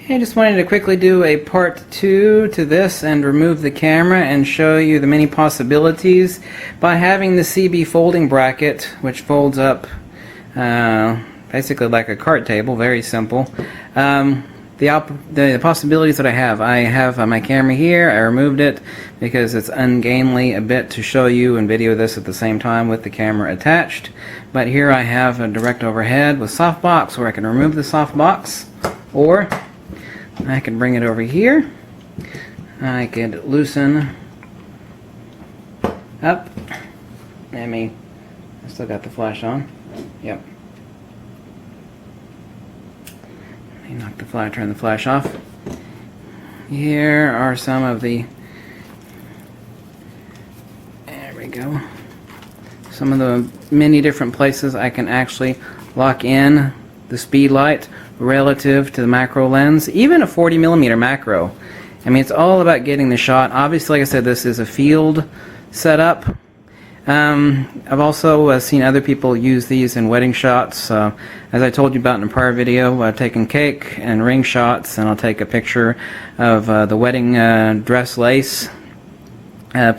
I just wanted to quickly do a part 2 to this and remove the camera and show you the many possibilities by having the CB folding bracket, which folds up basically like a cart table, very simple. The possibilities that I have my camera here. I removed it because it's ungainly a bit to show you and video this at the same time with the camera attached. But here I have a direct overhead with softbox where I can remove the softbox, or I can bring it over here. I could loosen up. I still got the flash on. Yep. Turn the flash off. Here are some of the, there we go, some of the many different places I can actually lock in the speed light relative to the macro lens, even a 40mm macro. I mean, it's all about getting the shot. Obviously, like I said, this is a field setup. I've also seen other people use these in wedding shots. As I told you about in a prior video, I've taken cake and ring shots, and I'll take a picture of the wedding dress lace.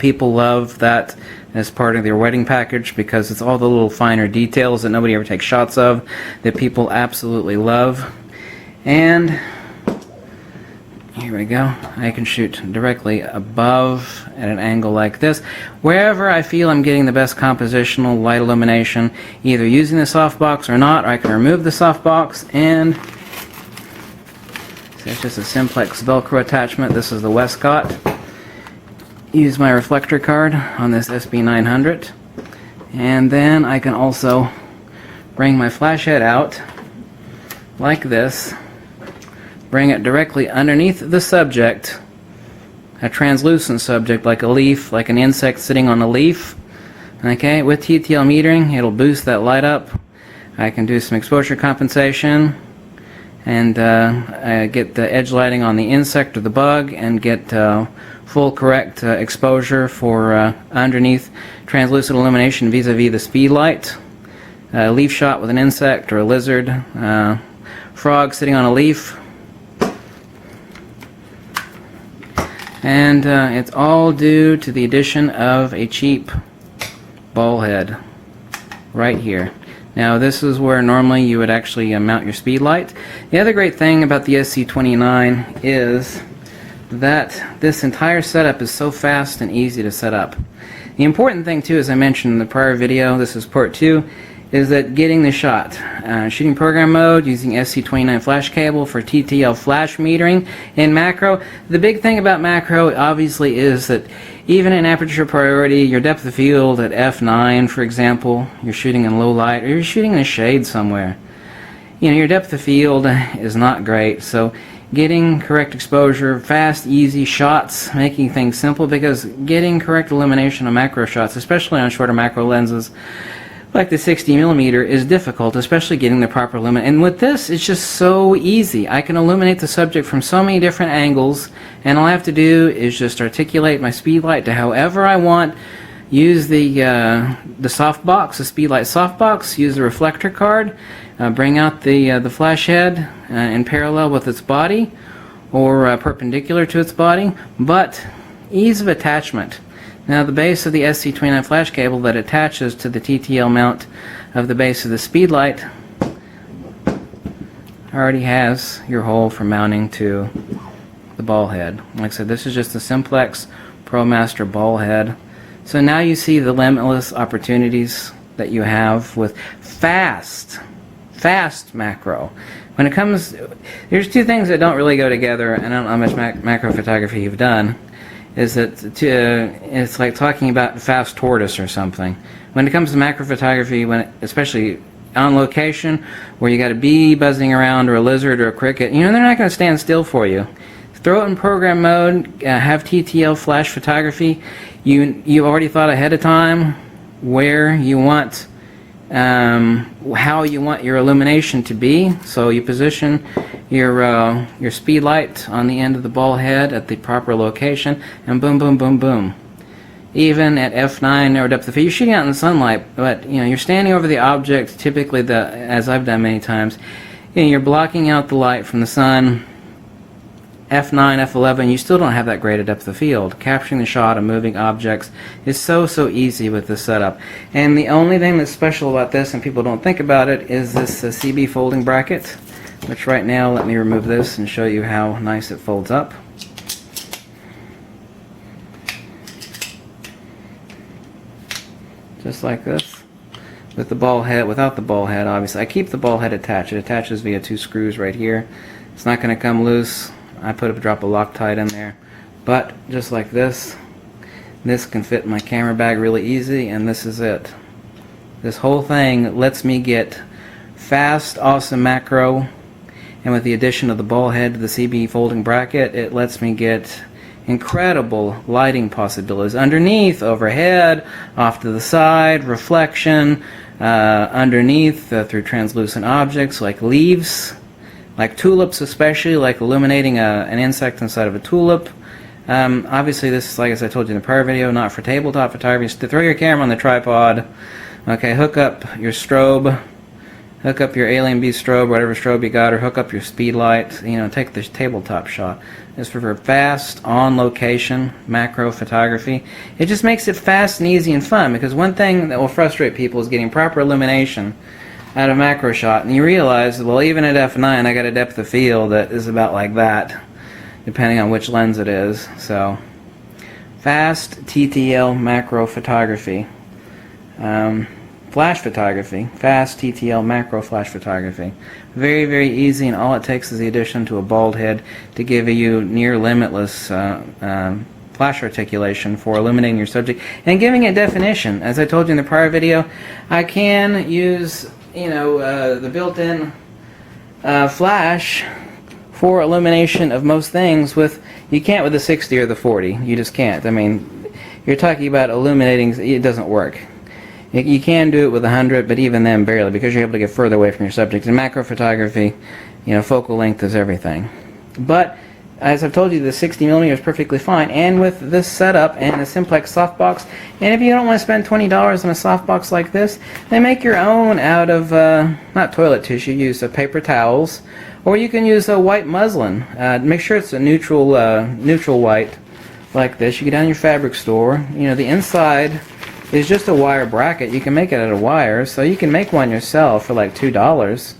People love that as part of their wedding package because it's all the little finer details that nobody ever takes shots of that people absolutely love. And here we go. I can shoot directly above at an angle like this. Wherever I feel I'm getting the best compositional light illumination, either using the softbox or not, or I can remove the softbox, and so it's just a simplex Velcro attachment. This is the Westcott. Use my reflector card on this SB900, and then I can also bring my flash head out like this. Bring it directly underneath the subject, a translucent subject like a leaf, like an insect sitting on a leaf. Okay, with TTL metering, it'll boost that light up. I can do some exposure compensation and get the edge lighting on the insect or the bug, and get full correct exposure for underneath translucent illumination vis-a-vis the speed light. A leaf shot with an insect or a lizard, frog sitting on a leaf. And it's all due to the addition of a cheap ball head right here. Now this is where normally you would actually mount your speed light. The other great thing about the SC29 is that this entire setup is so fast and easy to set up. The important thing too, as I mentioned in the prior video, this is part 2, is that getting the shot. Shooting program mode using SC29 flash cable for TTL flash metering in macro. The big thing about macro obviously is that even in aperture priority, your depth of field at f9, for example, you're shooting in low light, or you're shooting in a shade somewhere, you know, your depth of field is not great. So getting correct exposure, fast, easy shots, making things simple, because getting correct illumination on macro shots, especially on shorter macro lenses like the 60mm, is difficult, especially getting the proper illumination. And with this, it's just so easy. I can illuminate the subject from so many different angles, and all I have to do is just articulate my speed light to however I want. Use the softbox, the speed light softbox. Use the reflector card. Bring out the flash head in parallel with its body, or perpendicular to its body. But ease of attachment. Now the base of the SC29 flash cable that attaches to the TTL mount of the base of the speed light already has your hole for mounting to the ball head. Like I said, this is just a simplex ProMaster ball head. So now you see the limitless opportunities that you have with fast macro. When it comes, there's two things that don't really go together, and I don't know how much macro photography you've done. Is that it's like talking about fast tortoise or something. When it comes to macro photography, especially on location, where you got a bee buzzing around, or a lizard, or a cricket, you know, they're not going to stand still for you. Throw it in program mode, have TTL flash photography. You've already thought ahead of time where you want, how you want your illumination to be. So you position your speed light on the end of the ball head at the proper location, and boom, boom, boom, boom. Even at f9 or depth of field, you're shooting out in the sunlight, but you know, you're standing over the object. Typically, as I've done many times, you know, you're blocking out the light from the sun. F9, F11, you still don't have that great a depth of field. Capturing the shot of moving objects is so easy with this setup. And the only thing that's special about this, and people don't think about it, is this CB folding bracket, which right now, let me remove this and show you how nice it folds up. Just like this. With the ball head, without the ball head, obviously. I keep the ball head attached. It attaches via 2 screws right here. It's not going to come loose. I put a drop of Loctite in there. But just like this can fit in my camera bag really easy, and this is it. This whole thing lets me get fast, awesome macro, and with the addition of the ball head to the CB folding bracket, it lets me get incredible lighting possibilities underneath, overhead, off to the side, reflection, underneath through translucent objects like leaves, like tulips especially, like illuminating an insect inside of a tulip. Obviously this is, like as I told you in the prior video, not for tabletop photography. Just to throw your camera on the tripod, okay, hook up your strobe, hook up your Alien Beast strobe, whatever strobe you got, or hook up your speed light, you know, take this tabletop shot. It's for fast, on-location macro photography. It just makes it fast and easy and fun, because one thing that will frustrate people is getting proper illumination out of macro shot, and you realize, well, even at f9 I got a depth of field that is about like that, depending on which lens it is. So fast TTL macro photography, flash photography, fast TTL macro flash photography, very easy, and all it takes is the addition to a bald head to give you near limitless flash articulation for illuminating your subject and giving it definition. As I told you in the prior video, I can use, you know, the built-in flash for illumination of most things. You can't with the 60 or the 40. You just can't. I mean, you're talking about illuminating, it doesn't work. You can do it with 100, but even then barely, because you're able to get further away from your subject. In macro photography, you know, focal length is everything. But as I've told you, the 60mm is perfectly fine, and with this setup and a Simplex softbox, and if you don't want to spend $20 on a softbox like this, then make your own out of, not toilet tissue, use paper towels, or you can use a white muslin. Make sure it's a neutral white, like this. You go down to your fabric store, you know, the inside is just a wire bracket. You can make it out of wire, so you can make one yourself for like $2.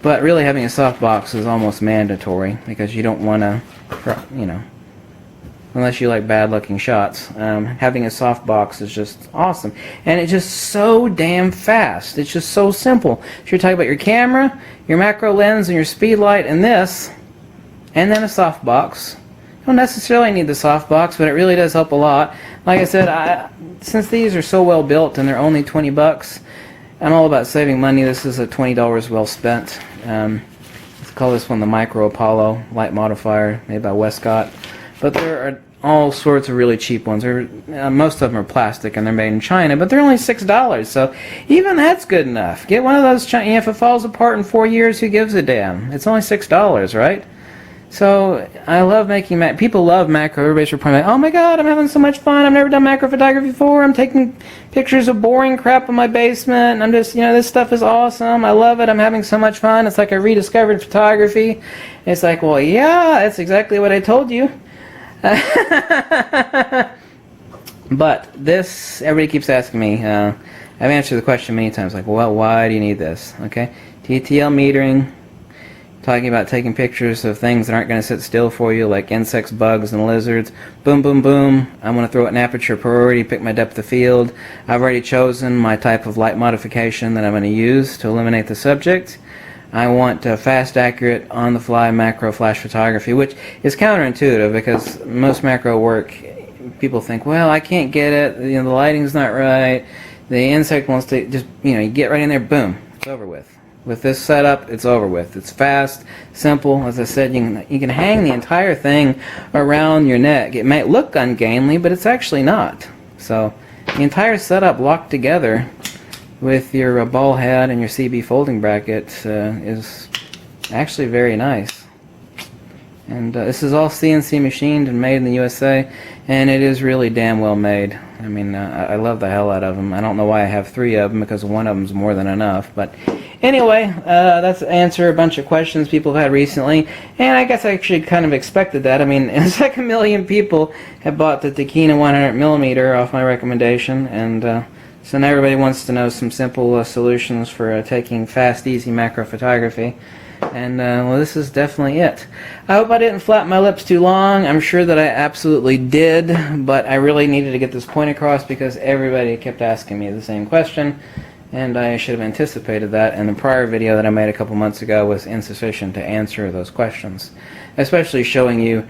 But really having a softbox is almost mandatory, because you don't want to, you know, unless you like bad looking shots, having a softbox is just awesome. And it's just so damn fast. It's just so simple. So you're talking about your camera, your macro lens, and your speed light, and this, and then a softbox. You don't necessarily need the softbox, but it really does help a lot. Like I said, since these are so well built and they're only 20 bucks, I'm all about saving money. This is a $20 well spent. Let's call this one the Micro Apollo light modifier, made by Westcott. But there are all sorts of really cheap ones. Most of them are plastic and they're made in China, but they're only $6. So even that's good enough. Get one of those. If it falls apart in 4 years, who gives a damn? It's only $6, right? So I love making people love macro. Everybody's reporting, oh my god, I'm having so much fun. I've never done macro photography before. I'm taking pictures of boring crap in my basement, and I'm just, you know, this stuff is awesome. I love it. I'm having so much fun. It's like I rediscovered photography. It's like, well, yeah, that's exactly what I told you. But this, everybody keeps asking me. I've answered the question many times, like, well, why do you need this? Okay, TTL metering. Talking about taking pictures of things that aren't going to sit still for you, like insects, bugs, and lizards. Boom, boom, boom. I'm going to throw it in aperture priority, pick my depth of field. I've already chosen my type of light modification that I'm going to use to illuminate the subject. I want fast, accurate, on-the-fly macro flash photography, which is counterintuitive, because most macro work, people think, well, I can't get it, you know, the lighting's not right, the insect wants to, just, you know, you get right in there, boom, it's over with. With this setup, it's over with. It's fast, simple. As I said, you can hang the entire thing around your neck. It might look ungainly, but it's actually not. So the entire setup locked together with your ball head and your CB folding bracket is actually very nice. And this is all CNC machined and made in the USA, and it is really damn well made. I mean, I love the hell out of them. I don't know why I have 3 of them, because one of them is more than enough, but Anyway, that's answer a bunch of questions people have had recently, and I guess I actually kind of expected that. I mean, it's like 1 million people have bought the Takina 100mm off my recommendation, and so now everybody wants to know some simple solutions for taking fast, easy macro photography. And well, this is definitely it. I hope I didn't flap my lips too long. I'm sure that I absolutely did, but I really needed to get this point across because everybody kept asking me the same question, and I should have anticipated that, and the prior video that I made a couple months ago was insufficient to answer those questions, especially showing you,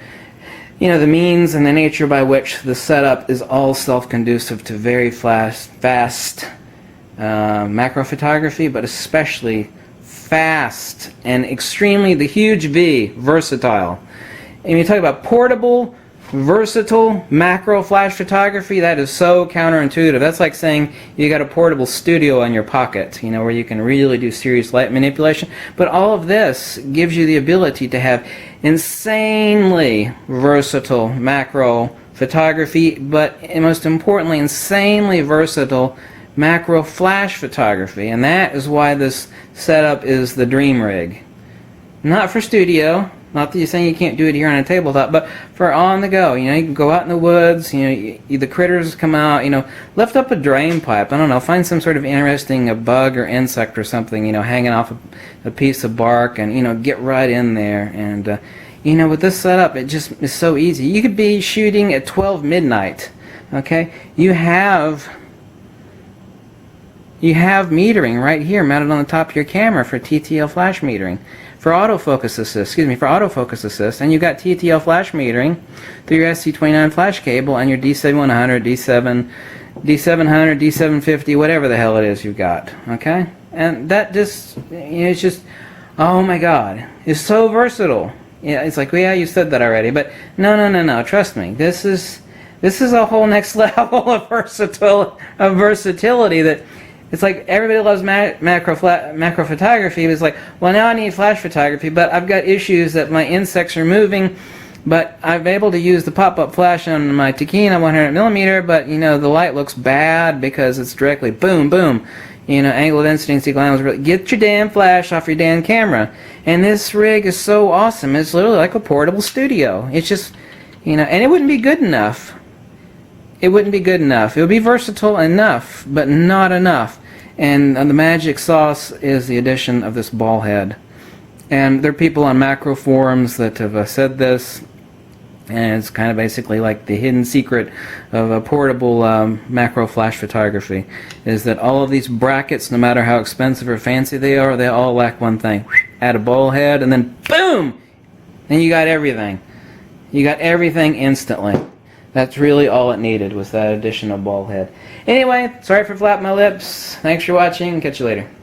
you know, the means and the nature by which the setup is all self-conducive to very fast macro photography, but especially fast and extremely, the huge V, versatile. And you talk about portable, versatile macro flash photography, that is so counterintuitive. That's like saying you got a portable studio in your pocket, you know, where you can really do serious light manipulation. But all of this gives you the ability to have insanely versatile macro photography, but most importantly, insanely versatile macro flash photography. And that is why this setup is the dream rig. Not for studio, not that you're saying you can't do it here on a tabletop, but for on the go. You know, you can go out in the woods, you know, the critters come out, you know, lift up a drain pipe, I don't know, find some sort of interesting bug or insect or something, you know, hanging off a piece of bark, and, you know, get right in there. And, you know, with this setup, it just is so easy. You could be shooting at 12 midnight, okay? You have metering right here mounted on the top of your camera for TTL flash metering. For autofocus assist, and you've got TTL flash metering through your ST29 flash cable and your D7100, D700, D750, whatever the hell it is you've got, okay? And that just, you know, it's just, oh my God, it's so versatile. Yeah, it's like, well, yeah, you said that already, but no, trust me, this is a whole next level of versatility that. It's like everybody loves macro photography, but it's like, well, now I need flash photography, but I've got issues that my insects are moving, but I'm able to use the pop-up flash on my Takina 100mm, but, you know, the light looks bad because it's directly boom, boom. You know, angle density and C-glam. Get your damn flash off your damn camera. And this rig is so awesome. It's literally like a portable studio. It's just, you know, and it wouldn't be good enough. It wouldn't be good enough. It would be versatile enough, but not enough. And the magic sauce is the addition of this ball head. And there are people on macro forums that have said this, and it's kind of basically like the hidden secret of a portable macro flash photography, is that all of these brackets, no matter how expensive or fancy they are, they all lack one thing. Add a ball head, and then boom! And you got everything. You got everything instantly. That's really all it needed, was that additional ball head. Anyway, sorry for flapping my lips. Thanks for watching. Catch you later.